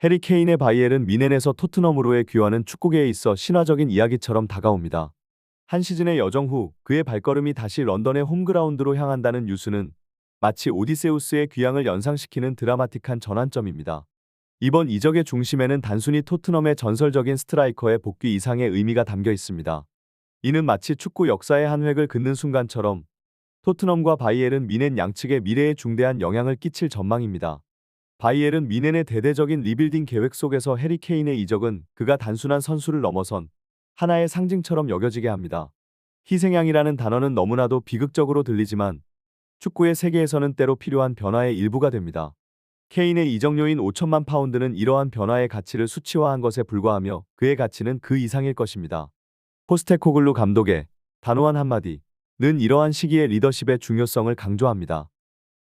해리 케인의 바이엘은 미넨에서 토트넘으로의 귀환은 축구계에 있어 신화적인 이야기처럼 다가옵니다. 한 시즌의 여정 후 그의 발걸음이 다시 런던의 홈그라운드로 향한다는 뉴스는 마치 오디세우스의 귀향을 연상시키는 드라마틱한 전환점입니다. 이번 이적의 중심에는 단순히 토트넘의 전설적인 스트라이커의 복귀 이상의 의미가 담겨 있습니다. 이는 마치 축구 역사의 한 획을 긋는 순간처럼 토트넘과 바이엘은 미넨 양측의 미래에 중대한 영향을 끼칠 전망입니다. 바이엘은 미넨의 대대적인 리빌딩 계획 속에서 해리 케인의 이적은 그가 단순한 선수를 넘어선 하나의 상징처럼 여겨지게 합니다. 희생양이라는 단어는 너무나도 비극적으로 들리지만 축구의 세계에서는 때로 필요한 변화의 일부가 됩니다. 케인의 이적 요인 5천만 파운드는 이러한 변화의 가치를 수치화한 것에 불과하며 그의 가치는 그 이상일 것입니다. 포스테코글루 감독의 단호한 한마디는 이러한 시기의 리더십의 중요성을 강조합니다.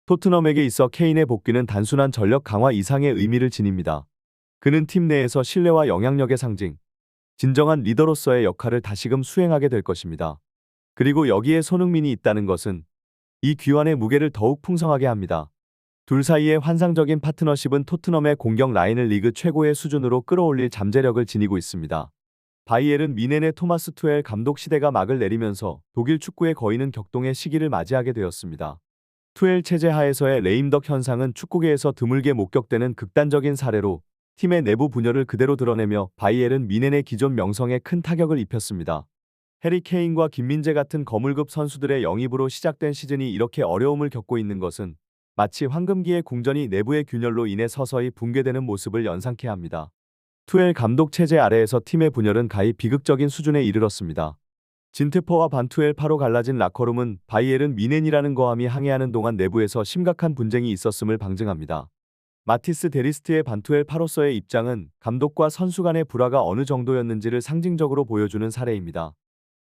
토트넘에게 있어 케인의 복귀는 단순한 전력 강화 이상의 의미를 지닙니다. 그는 팀 내에서 신뢰와 영향력의 상징, 진정한 리더로서의 역할을 다시금 수행하게 될 것입니다. 그리고 여기에 손흥민이 있다는 것은 이 귀환의 무게를 더욱 풍성하게 합니다. 둘 사이의 환상적인 파트너십은 토트넘의 공격 라인을 리그 최고의 수준으로 끌어올릴 잠재력을 지니고 있습니다. 바이엘은 미넨의 토마스 투엘 감독 시대가 막을 내리면서 독일 축구의 거인은 격동의 시기를 맞이하게 되었습니다. 투엘 체제 하에서의 레임덕 현상은 축구계에서 드물게 목격되는 극단적인 사례로 팀의 내부 분열을 그대로 드러내며 바이엘은 미넨의 기존 명성에 큰 타격을 입혔습니다. 해리 케인과 김민재 같은 거물급 선수들의 영입으로 시작된 시즌이 이렇게 어려움을 겪고 있는 것은 마치 황금기의 궁전이 내부의 균열로 인해 서서히 붕괴되는 모습을 연상케 합니다. 투엘 감독 체제 아래에서 팀의 분열은 가히 비극적인 수준에 이르렀습니다. 진트퍼와 반투엘파로 갈라진 라커룸은 바이엘은 미넨이라는 거함이 항해하는 동안 내부에서 심각한 분쟁이 있었음을 방증합니다. 마티스 데리스트의 반투엘파로서의 입장은 감독과 선수 간의 불화가 어느 정도였는지를 상징적으로 보여주는 사례입니다.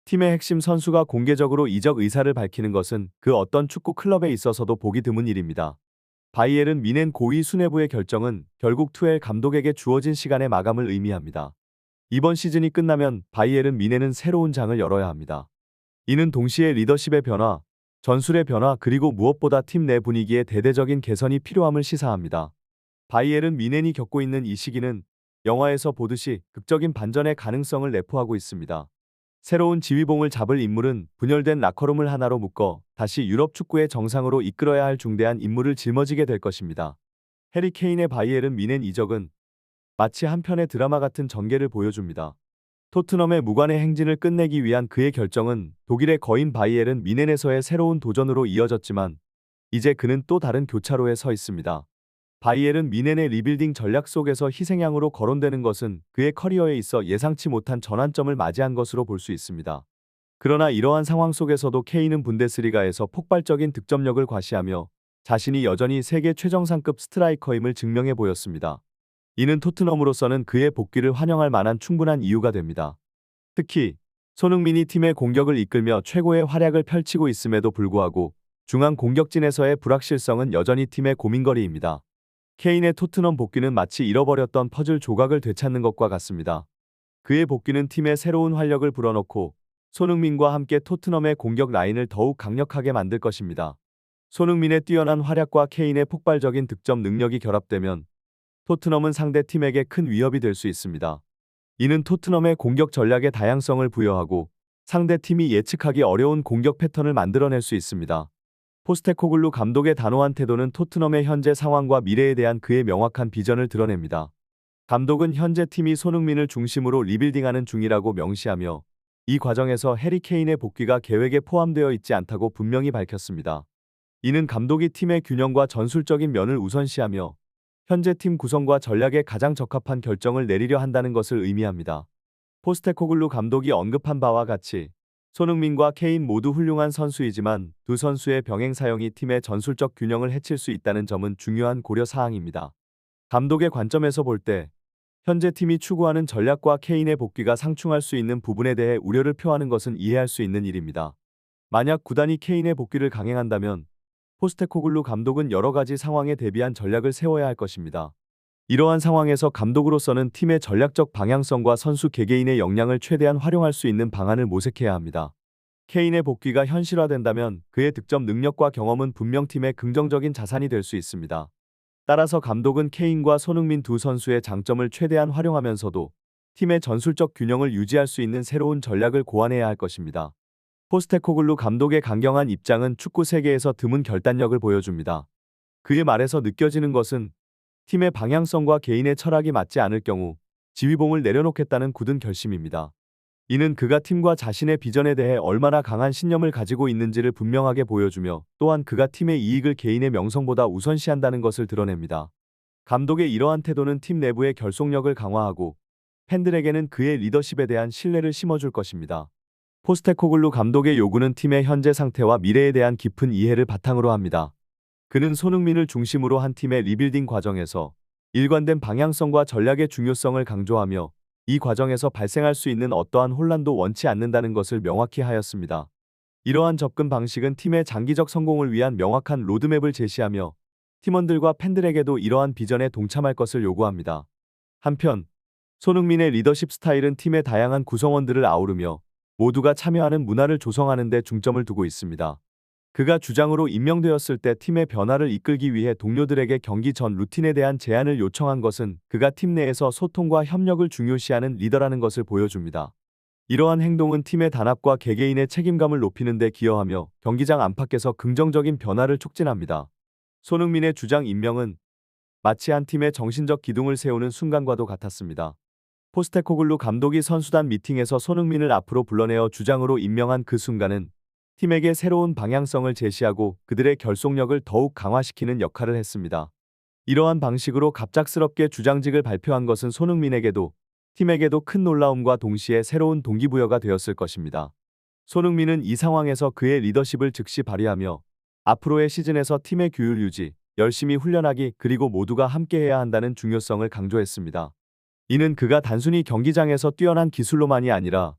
팀의 핵심 선수가 공개적으로 이적 의사를 밝히는 것은 그 어떤 축구 클럽에 있어서도 보기 드문 일입니다. 바이엘은 미넨 고위 수뇌부의 결정은 결국 투엘 감독에게 주어진 시간의 마감을 의미합니다. 이번 시즌이 끝나면 바이엘은 미넨은 새로운 장을 열어야 합니다. 이는 동시에 리더십의 변화, 전술의 변화 그리고 무엇보다 팀 내 분위기의 대대적인 개선이 필요함을 시사합니다. 바이엘은 미넨이 겪고 있는 이 시기는 영화에서 보듯이 극적인 반전의 가능성을 내포하고 있습니다. 새로운 지휘봉을 잡을 인물은 분열된 라커룸을 하나로 묶어 다시 유럽 축구의 정상으로 이끌어야 할 중대한 임무를 짊어지게 될 것입니다. 해리 케인의 바이엘은 미넨 이적은 마치 한 편의 드라마 같은 전개를 보여줍니다. 토트넘의 무관의 행진을 끝내기 위한 그의 결정은 독일의 거인 바이엘은 미넨에서의 새로운 도전으로 이어졌지만 이제 그는 또 다른 교차로에 서 있습니다. 바이엘은 미넨의 리빌딩 전략 속에서 희생양으로 거론되는 것은 그의 커리어에 있어 예상치 못한 전환점을 맞이한 것으로 볼 수 있습니다. 그러나 이러한 상황 속에서도 케인은 분데스리가에서 폭발적인 득점력을 과시하며 자신이 여전히 세계 최정상급 스트라이커임을 증명해 보였습니다. 이는 토트넘으로서는 그의 복귀를 환영할 만한 충분한 이유가 됩니다. 특히 손흥민이 팀의 공격을 이끌며 최고의 활약을 펼치고 있음에도 불구하고 중앙 공격진에서의 불확실성은 여전히 팀의 고민거리입니다. 케인의 토트넘 복귀는 마치 잃어버렸던 퍼즐 조각을 되찾는 것과 같습니다. 그의 복귀는 팀의 새로운 활력을 불어넣고 손흥민과 함께 토트넘의 공격 라인을 더욱 강력하게 만들 것입니다. 손흥민의 뛰어난 활약과 케인의 폭발적인 득점 능력이 결합되면 토트넘은 상대 팀에게 큰 위협이 될 수 있습니다. 이는 토트넘의 공격 전략에 다양성을 부여하고 상대 팀이 예측하기 어려운 공격 패턴을 만들어낼 수 있습니다. 포스테코글루 감독의 단호한 태도는 토트넘의 현재 상황과 미래에 대한 그의 명확한 비전을 드러냅니다. 감독은 현재 팀이 손흥민을 중심으로 리빌딩하는 중이라고 명시하며 이 과정에서 해리 케인의 복귀가 계획에 포함되어 있지 않다고 분명히 밝혔습니다. 이는 감독이 팀의 균형과 전술적인 면을 우선시하며 현재 팀 구성과 전략에 가장 적합한 결정을 내리려 한다는 것을 의미합니다. 포스테코글루 감독이 언급한 바와 같이 손흥민과 케인 모두 훌륭한 선수이지만 두 선수의 병행 사용이 팀의 전술적 균형을 해칠 수 있다는 점은 중요한 고려 사항입니다. 감독의 관점에서 볼 때 현재 팀이 추구하는 전략과 케인의 복귀가 상충할 수 있는 부분에 대해 우려를 표하는 것은 이해할 수 있는 일입니다. 만약 구단이 케인의 복귀를 강행한다면 포스테코글루 감독은 여러 가지 상황에 대비한 전략을 세워야 할 것입니다. 이러한 상황에서 감독으로서는 팀의 전략적 방향성과 선수 개개인의 역량을 최대한 활용할 수 있는 방안을 모색해야 합니다. 케인의 복귀가 현실화된다면 그의 득점 능력과 경험은 분명 팀의 긍정적인 자산이 될 수 있습니다. 따라서 감독은 케인과 손흥민 두 선수의 장점을 최대한 활용하면서도 팀의 전술적 균형을 유지할 수 있는 새로운 전략을 고안해야 할 것입니다. 포스테코글루 감독의 강경한 입장은 축구 세계에서 드문 결단력을 보여줍니다. 그의 말에서 느껴지는 것은 팀의 방향성과 개인의 철학이 맞지 않을 경우 지휘봉을 내려놓겠다는 굳은 결심입니다. 이는 그가 팀과 자신의 비전에 대해 얼마나 강한 신념을 가지고 있는지를 분명하게 보여주며 또한 그가 팀의 이익을 개인의 명성보다 우선시한다는 것을 드러냅니다. 감독의 이러한 태도는 팀 내부의 결속력을 강화하고 팬들에게는 그의 리더십에 대한 신뢰를 심어줄 것입니다. 포스테코글루 감독의 요구는 팀의 현재 상태와 미래에 대한 깊은 이해를 바탕으로 합니다. 그는 손흥민을 중심으로 한 팀의 리빌딩 과정에서 일관된 방향성과 전략의 중요성을 강조하며 이 과정에서 발생할 수 있는 어떠한 혼란도 원치 않는다는 것을 명확히 하였습니다. 이러한 접근 방식은 팀의 장기적 성공을 위한 명확한 로드맵을 제시하며 팀원들과 팬들에게도 이러한 비전에 동참할 것을 요구합니다. 한편 손흥민의 리더십 스타일은 팀의 다양한 구성원들을 아우르며 모두가 참여하는 문화를 조성하는 데 중점을 두고 있습니다. 그가 주장으로 임명되었을 때 팀의 변화를 이끌기 위해 동료들에게 경기 전 루틴에 대한 제안을 요청한 것은 그가 팀 내에서 소통과 협력을 중요시하는 리더라는 것을 보여줍니다. 이러한 행동은 팀의 단합과 개개인의 책임감을 높이는 데 기여하며 경기장 안팎에서 긍정적인 변화를 촉진합니다. 손흥민의 주장 임명은 마치 한 팀의 정신적 기둥을 세우는 순간과도 같았습니다. 포스테코글루 감독이 선수단 미팅에서 손흥민을 앞으로 불러내어 주장으로 임명한 그 순간은 팀에게 새로운 방향성을 제시하고 그들의 결속력을 더욱 강화시키는 역할을 했습니다. 이러한 방식으로 갑작스럽게 주장직을 발표한 것은 손흥민에게도 팀에게도 큰 놀라움과 동시에 새로운 동기부여가 되었을 것입니다. 손흥민은 이 상황에서 그의 리더십을 즉시 발휘하며 앞으로의 시즌에서 팀의 규율 유지, 열심히 훈련하기 그리고 모두가 함께해야 한다는 중요성을 강조했습니다. 이는 그가 단순히 경기장에서 뛰어난 기술로만이 아니라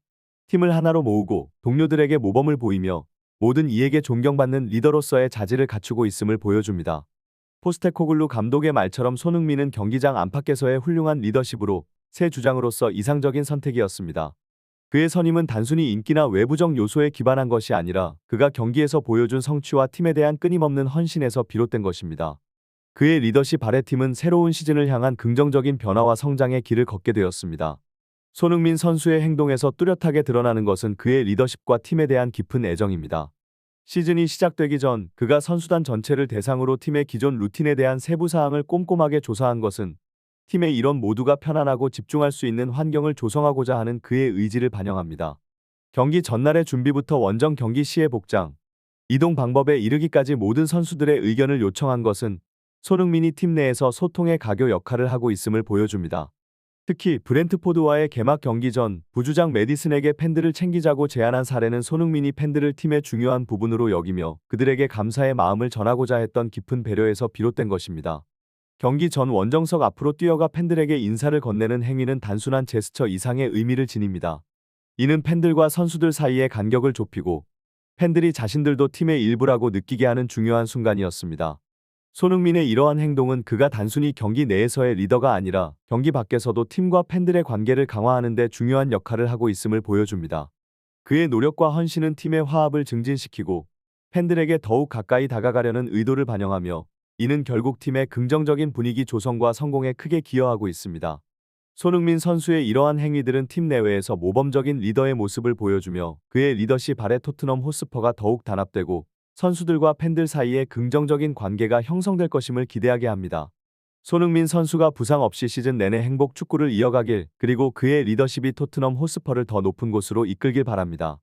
팀을 하나로 모으고 동료들에게 모범을 보이며 모든 이에게 존경받는 리더로서의 자질을 갖추고 있음을 보여줍니다. 포스테코글루 감독의 말처럼 손흥민은 경기장 안팎에서의 훌륭한 리더십으로 새 주장으로서 이상적인 선택이었습니다. 그의 선임은 단순히 인기나 외부적 요소에 기반한 것이 아니라 그가 경기에서 보여준 성취와 팀에 대한 끊임없는 헌신에서 비롯된 것입니다. 그의 리더십 아래 팀은 새로운 시즌을 향한 긍정적인 변화와 성장의 길을 걷게 되었습니다. 손흥민 선수의 행동에서 뚜렷하게 드러나는 것은 그의 리더십과 팀에 대한 깊은 애정입니다. 시즌이 시작되기 전 그가 선수단 전체를 대상으로 팀의 기존 루틴에 대한 세부 사항을 꼼꼼하게 조사한 것은 팀의 일원 모두가 편안하고 집중할 수 있는 환경을 조성하고자 하는 그의 의지를 반영합니다. 경기 전날의 준비부터 원정 경기 시의 복장, 이동 방법에 이르기까지 모든 선수들의 의견을 요청한 것은 손흥민이 팀 내에서 소통의 가교 역할을 하고 있음을 보여줍니다. 특히 브렌트포드와의 개막 경기 전 부주장 매디슨에게 팬들을 챙기자고 제안한 사례는 손흥민이 팬들을 팀의 중요한 부분으로 여기며 그들에게 감사의 마음을 전하고자 했던 깊은 배려에서 비롯된 것입니다. 경기 전 원정석 앞으로 뛰어가 팬들에게 인사를 건네는 행위는 단순한 제스처 이상의 의미를 지닙니다. 이는 팬들과 선수들 사이의 간격을 좁히고 팬들이 자신들도 팀의 일부라고 느끼게 하는 중요한 순간이었습니다. 손흥민의 이러한 행동은 그가 단순히 경기 내에서의 리더가 아니라 경기 밖에서도 팀과 팬들의 관계를 강화하는 데 중요한 역할을 하고 있음을 보여줍니다. 그의 노력과 헌신은 팀의 화합을 증진시키고 팬들에게 더욱 가까이 다가가려는 의도를 반영하며 이는 결국 팀의 긍정적인 분위기 조성과 성공에 크게 기여하고 있습니다. 손흥민 선수의 이러한 행위들은 팀 내외에서 모범적인 리더의 모습을 보여주며 그의 리더십 아래 토트넘 호스퍼가 더욱 단합되고 선수들과 팬들 사이에 긍정적인 관계가 형성될 것임을 기대하게 합니다. 손흥민 선수가 부상 없이 시즌 내내 행복 축구를 이어가길 그리고 그의 리더십이 토트넘 호스퍼를 더 높은 곳으로 이끌길 바랍니다.